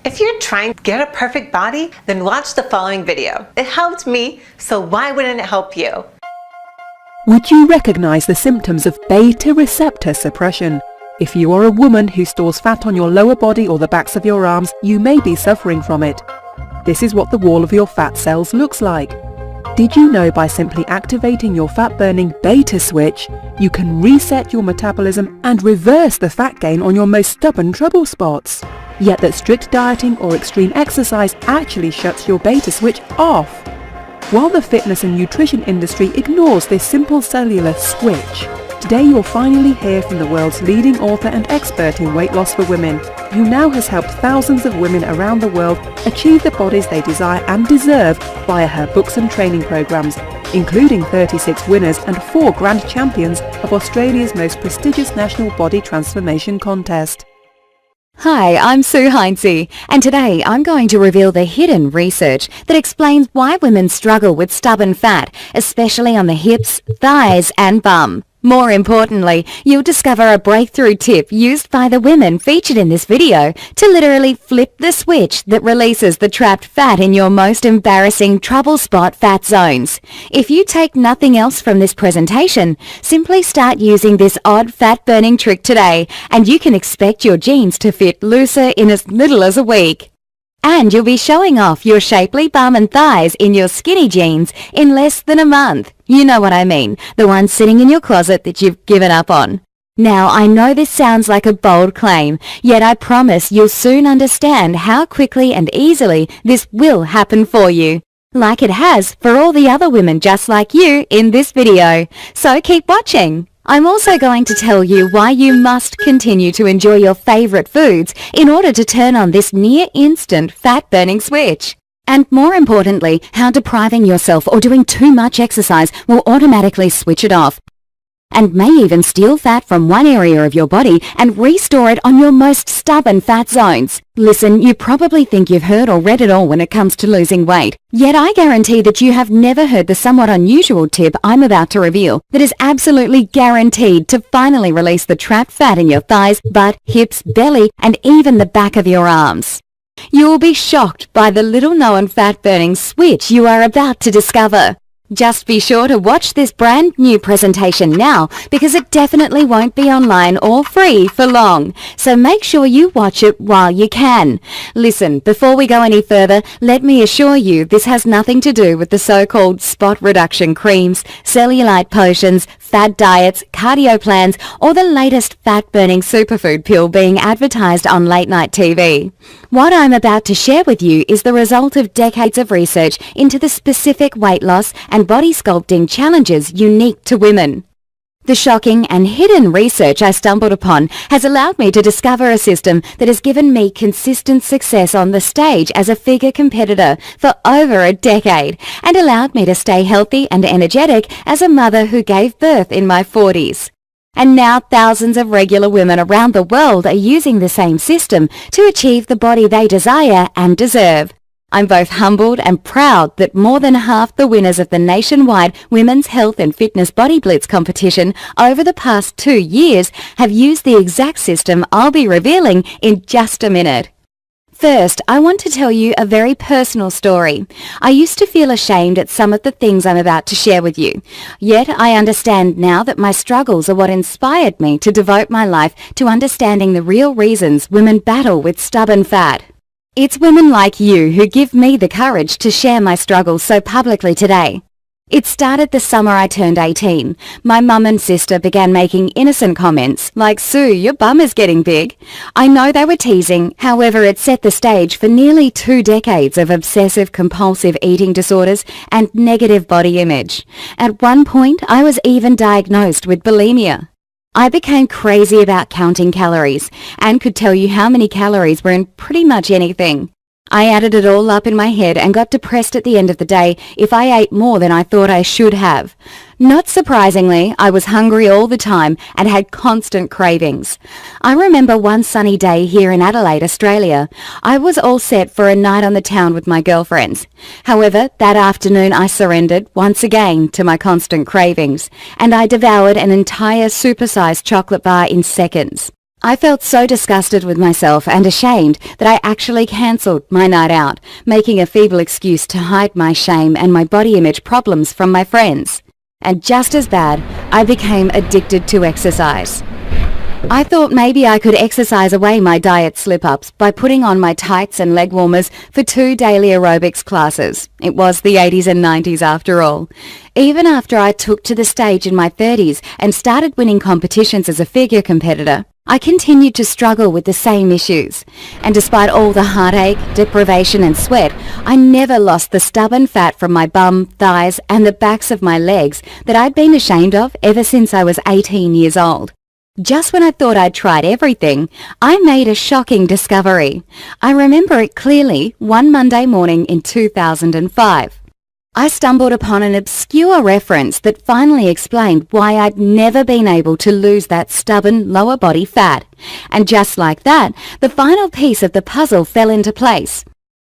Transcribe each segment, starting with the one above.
If you're trying to get a perfect body, then watch the following video. It helped me, so why wouldn't it help you? Would you recognize the symptoms of beta receptor suppression? If you are a woman who stores fat on your lower body or the backs of your arms, you may be suffering from it. This is what the wall of your fat cells looks like. Did you know by simply activating your fat-burning beta switch, you can reset your metabolism and reverse the fat gain on your most stubborn trouble spots? Yet that strict dieting or extreme exercise actually shuts your beta switch off. While the fitness and nutrition industry ignores this simple cellular switch, today you'll finally hear from the world's leading author and expert in weight loss for women, who now has helped thousands of women around the world achieve the bodies they desire and deserve via her books and training programs, including 36 winners and 4 grand champions of Australia's most prestigious national body transformation contest. Hi, I'm Sue Heinze, and today I'm going to reveal the hidden research that explains why women struggle with stubborn fat, especially on the hips, thighs and bum. More importantly, you'll discover a breakthrough tip used by the women featured in this video to literally flip the switch that releases the trapped fat in your most embarrassing trouble spot fat zones. If you take nothing else from this presentation, simply start using this odd fat-burning trick today, and you can expect your jeans to fit looser in as little as a week. And you'll be showing off your shapely bum and thighs in your skinny jeans in less than a month. You know what I mean, the ones sitting in your closet that you've given up on. Now, I know this sounds like a bold claim, yet I promise you'll soon understand how quickly and easily this will happen for you, like it has for all the other women just like you in this video. So keep watching. I'm also going to tell you why you must continue to enjoy your favorite foods in order to turn on this near-instant fat-burning switch. And more importantly, how depriving yourself or doing too much exercise will automatically switch it off, and may even steal fat from one area of your body and restore it on your most stubborn fat zones. Listen, you probably think you've heard or read it all when it comes to losing weight. Yet I guarantee that you have never heard the somewhat unusual tip I'm about to reveal that is absolutely guaranteed to finally release the trapped fat in your thighs, butt, hips, belly, and even the back of your arms. You will be shocked by the little-known fat-burning switch you are about to discover. Just be sure to watch this brand new presentation now, because it definitely won't be online or free for long. So make sure you watch it while you can. Listen, before we go any further, let me assure you this has nothing to do with the so-called spot reduction creams, cellulite potions, fad diets, cardio plans, or the latest fat-burning superfood pill being advertised on late-night TV. What I'm about to share with you is the result of decades of research into the specific weight loss and body sculpting challenges unique to women. The shocking and hidden research I stumbled upon has allowed me to discover a system that has given me consistent success on the stage as a figure competitor for over a decade, and allowed me to stay healthy and energetic as a mother who gave birth in my 40s. And now thousands of regular women around the world are using the same system to achieve the body they desire and deserve. I'm both humbled and proud that more than half the winners of the nationwide Women's Health and Fitness Body Blitz competition over the past 2 years have used the exact system I'll be revealing in just a minute. First, I want to tell you a very personal story. I used to feel ashamed at some of the things I'm about to share with you. Yet I understand now that my struggles are what inspired me to devote my life to understanding the real reasons women battle with stubborn fat. It's women like you who give me the courage to share my struggles so publicly today. It started the summer I turned 18. My mum and sister began making innocent comments like, "Sue, your bum is getting big." I know they were teasing, however it set the stage for nearly 2 decades of obsessive-compulsive eating disorders and negative body image. At one point, I was even diagnosed with bulimia. I became crazy about counting calories and could tell you how many calories were in pretty much anything. I added it all up in my head and got depressed at the end of the day if I ate more than I thought I should have. Not surprisingly, I was hungry all the time and had constant cravings. I remember one sunny day here in Adelaide, Australia. I was all set for a night on the town with my girlfriends. However, that afternoon I surrendered once again to my constant cravings, and I devoured an entire supersized chocolate bar in seconds. I felt so disgusted with myself and ashamed that I actually cancelled my night out, making a feeble excuse to hide my shame and my body image problems from my friends. And just as bad, I became addicted to exercise. I thought maybe I could exercise away my diet slip-ups by putting on my tights and leg warmers for 2 daily aerobics classes. It was the 80s and 90s after all. Even after I took to the stage in my 30s and started winning competitions as a figure competitor, I continued to struggle with the same issues. And despite all the heartache, deprivation and sweat, I never lost the stubborn fat from my bum, thighs and the backs of my legs that I'd been ashamed of ever since I was 18 years old. Just when I thought I'd tried everything, I made a shocking discovery. I remember it clearly one Monday morning in 2005. I stumbled upon an obscure reference that finally explained why I'd never been able to lose that stubborn lower body fat. And just like that, the final piece of the puzzle fell into place.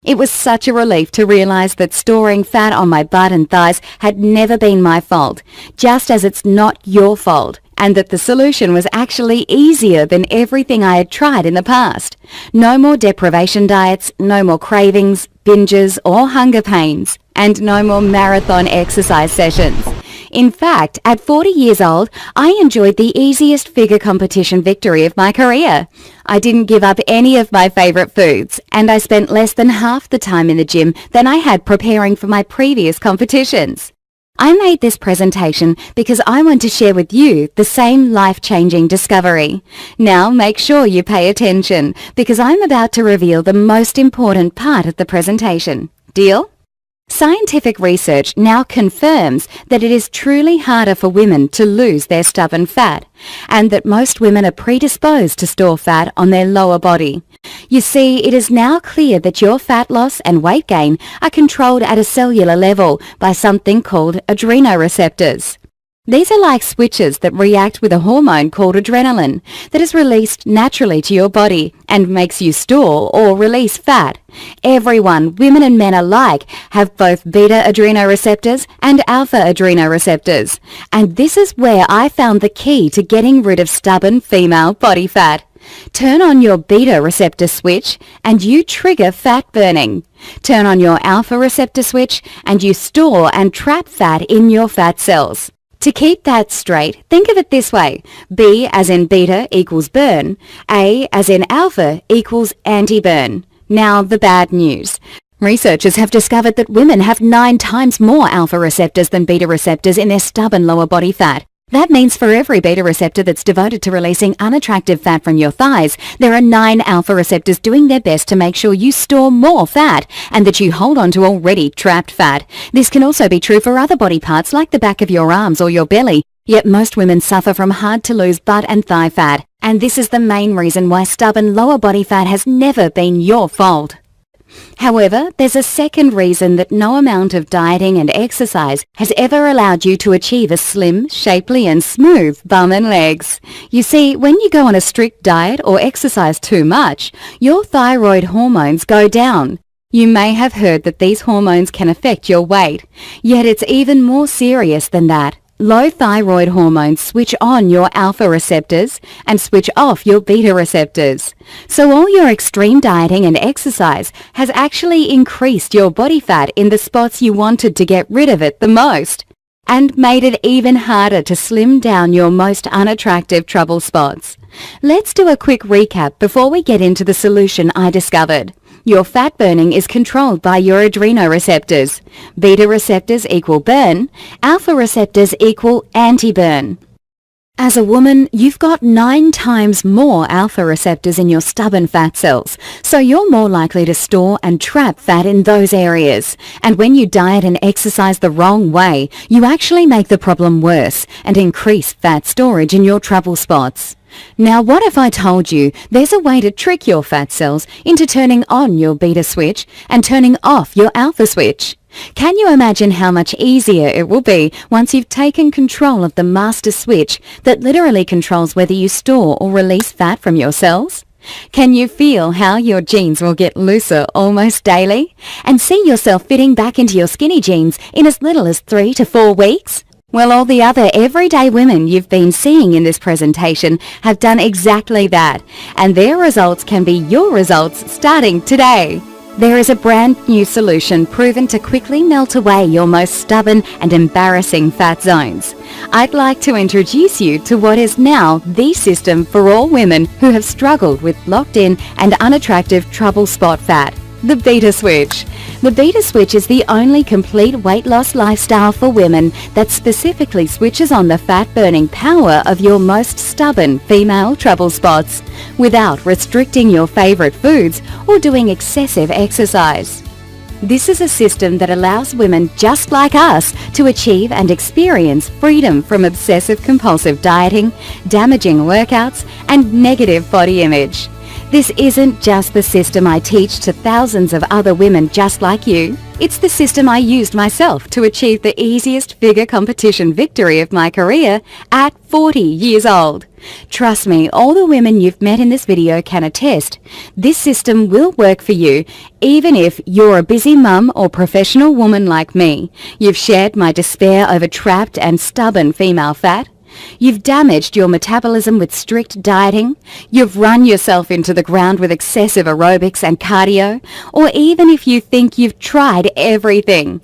It was such a relief to realize that storing fat on my butt and thighs had never been my fault, just as it's not your fault, and that the solution was actually easier than everything I had tried in the past. No more deprivation diets, no more cravings, binges or hunger pains, and no more marathon exercise sessions. In fact, at 40 years old, I enjoyed the easiest figure competition victory of my career. I didn't give up any of my favorite foods, and I spent less than half the time in the gym than I had preparing for my previous competitions. I made this presentation because I want to share with you the same life-changing discovery. Now make sure you pay attention, because I'm about to reveal the most important part of the presentation. Deal? Scientific research now confirms that it is truly harder for women to lose their stubborn fat, and that most women are predisposed to store fat on their lower body. You see, it is now clear that your fat loss and weight gain are controlled at a cellular level by something called adrenoreceptors. These are like switches that react with a hormone called adrenaline that is released naturally to your body and makes you store or release fat. Everyone, women and men alike, have both beta adrenoreceptors and alpha adrenoreceptors. And this is where I found the key to getting rid of stubborn female body fat. Turn on your beta receptor switch and you trigger fat burning. Turn on your alpha receptor switch and you store and trap fat in your fat cells. To keep that straight, think of it this way. B as in beta equals burn. A as in alpha equals anti-burn. Now the bad news. Researchers have discovered that women have 9 times more alpha receptors than beta receptors in their stubborn lower body fat. That means for every beta receptor that's devoted to releasing unattractive fat from your thighs, there are 9 alpha receptors doing their best to make sure you store more fat and that you hold on to already trapped fat. This can also be true for other body parts like the back of your arms or your belly. Yet most women suffer from hard-to-lose butt and thigh fat. And this is the main reason why stubborn lower body fat has never been your fault. However, there's a second reason that no amount of dieting and exercise has ever allowed you to achieve a slim, shapely and smooth bum and legs. You see, when you go on a strict diet or exercise too much, your thyroid hormones go down. You may have heard that these hormones can affect your weight, yet it's even more serious than that. Low thyroid hormones switch on your alpha receptors and switch off your beta receptors. So all your extreme dieting and exercise has actually increased your body fat in the spots you wanted to get rid of it the most, and made it even harder to slim down your most unattractive trouble spots. Let's do a quick recap before we get into the solution I discovered. Your fat burning is controlled by your adrenoreceptors. Beta receptors equal burn, alpha receptors equal anti-burn. As a woman, you've got 9 times more alpha receptors in your stubborn fat cells, so you're more likely to store and trap fat in those areas. And when you diet and exercise the wrong way, you actually make the problem worse and increase fat storage in your trouble spots. Now what if I told you there's a way to trick your fat cells into turning on your beta switch and turning off your alpha switch? Can you imagine how much easier it will be once you've taken control of the master switch that literally controls whether you store or release fat from your cells? Can you feel how your jeans will get looser almost daily and see yourself fitting back into your skinny jeans in as little as 3 to 4 weeks? Well, all the other everyday women you've been seeing in this presentation have done exactly that, and their results can be your results starting today. There is a brand new solution proven to quickly melt away your most stubborn and embarrassing fat zones. I'd like to introduce you to what is now the system for all women who have struggled with locked-in and unattractive trouble spot fat. The Beta Switch. The Beta Switch is the only complete weight loss lifestyle for women that specifically switches on the fat-burning power of your most stubborn female trouble spots without restricting your favorite foods or doing excessive exercise. This is a system that allows women just like us to achieve and experience freedom from obsessive-compulsive dieting, damaging workouts, and negative body image. This isn't just the system I teach to thousands of other women just like you. It's the system I used myself to achieve the easiest figure competition victory of my career at 40 years old. Trust me, all the women you've met in this video can attest. This system will work for you, even if you're a busy mum or professional woman like me. You've shared my despair over trapped and stubborn female fat. You've damaged your metabolism with strict dieting, you've run yourself into the ground with excessive aerobics and cardio, or even if you think you've tried everything.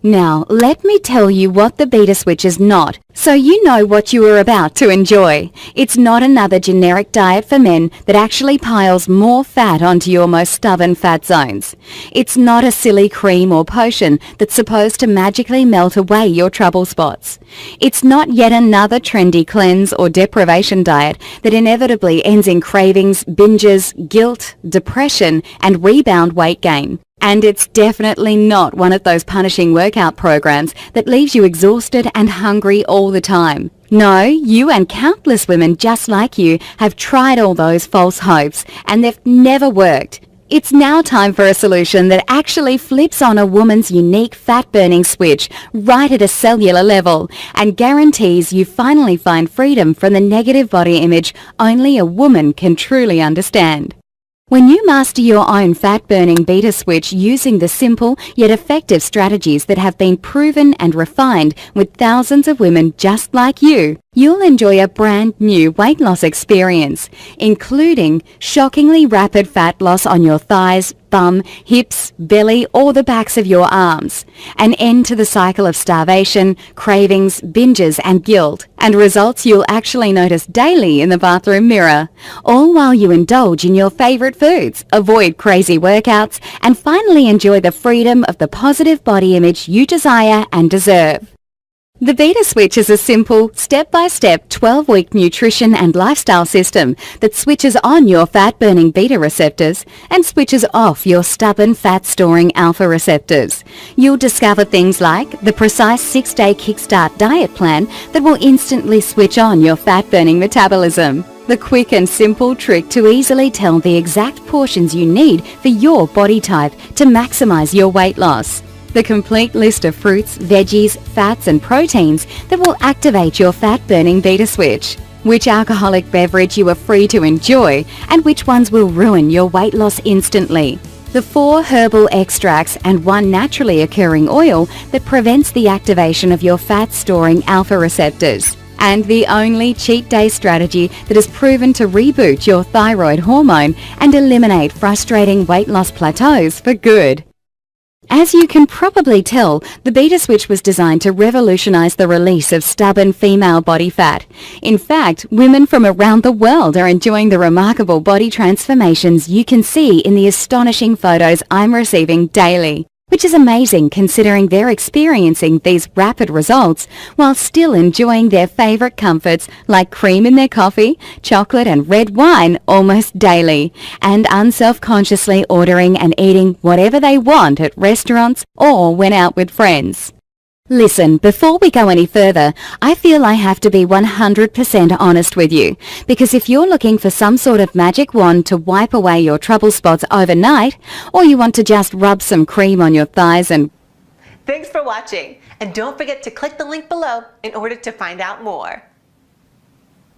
Now, let me tell you what the Beta Switch is not, so you know what you are about to enjoy. It's not another generic diet for men that actually piles more fat onto your most stubborn fat zones. It's not a silly cream or potion that's supposed to magically melt away your trouble spots. It's not yet another trendy cleanse or deprivation diet that inevitably ends in cravings, binges, guilt, depression, and rebound weight gain. And it's definitely not one of those punishing workout programs that leaves you exhausted and hungry all the time. No, you and countless women just like you have tried all those false hopes and they've never worked. It's now time for a solution that actually flips on a woman's unique fat-burning switch right at a cellular level and guarantees you finally find freedom from the negative body image only a woman can truly understand. When you master your own fat-burning Beta Switch using the simple yet effective strategies that have been proven and refined with thousands of women just like you, you'll enjoy a brand new weight loss experience, including shockingly rapid fat loss on your thighs, bum, hips, belly, or the backs of your arms, an end to the cycle of starvation, cravings, binges, and guilt, and results you'll actually notice daily in the bathroom mirror, all while you indulge in your favorite foods, avoid crazy workouts, and finally enjoy the freedom of the positive body image you desire and deserve. The Beta Switch is a simple, step-by-step 12-week nutrition and lifestyle system that switches on your fat-burning beta receptors and switches off your stubborn fat-storing alpha receptors. You'll discover things like the precise 6-day kickstart diet plan that will instantly switch on your fat-burning metabolism, the quick and simple trick to easily tell the exact portions you need for your body type to maximize your weight loss, the complete list of fruits, veggies, fats and proteins that will activate your fat-burning Beta Switch, which alcoholic beverage you are free to enjoy and which ones will ruin your weight loss instantly, the 4 herbal extracts and 1 naturally occurring oil that prevents the activation of your fat-storing alpha receptors, and the only cheat day strategy that is proven to reboot your thyroid hormone and eliminate frustrating weight loss plateaus for good. As you can probably tell, the Beta Switch was designed to revolutionize the release of stubborn female body fat. In fact, women from around the world are enjoying the remarkable body transformations you can see in the astonishing photos I'm receiving daily, which is amazing considering they're experiencing these rapid results while still enjoying their favorite comforts like cream in their coffee, chocolate and red wine almost daily, and unselfconsciously ordering and eating whatever they want at restaurants or when out with friends. Listen, before we go any further, I feel I have to be 100% honest with you, because if you're looking for some sort of magic wand to wipe away your trouble spots overnight, or you want to just rub some cream on your thighs and... Thanks for watching, and don't forget to click the link below in order to find out more.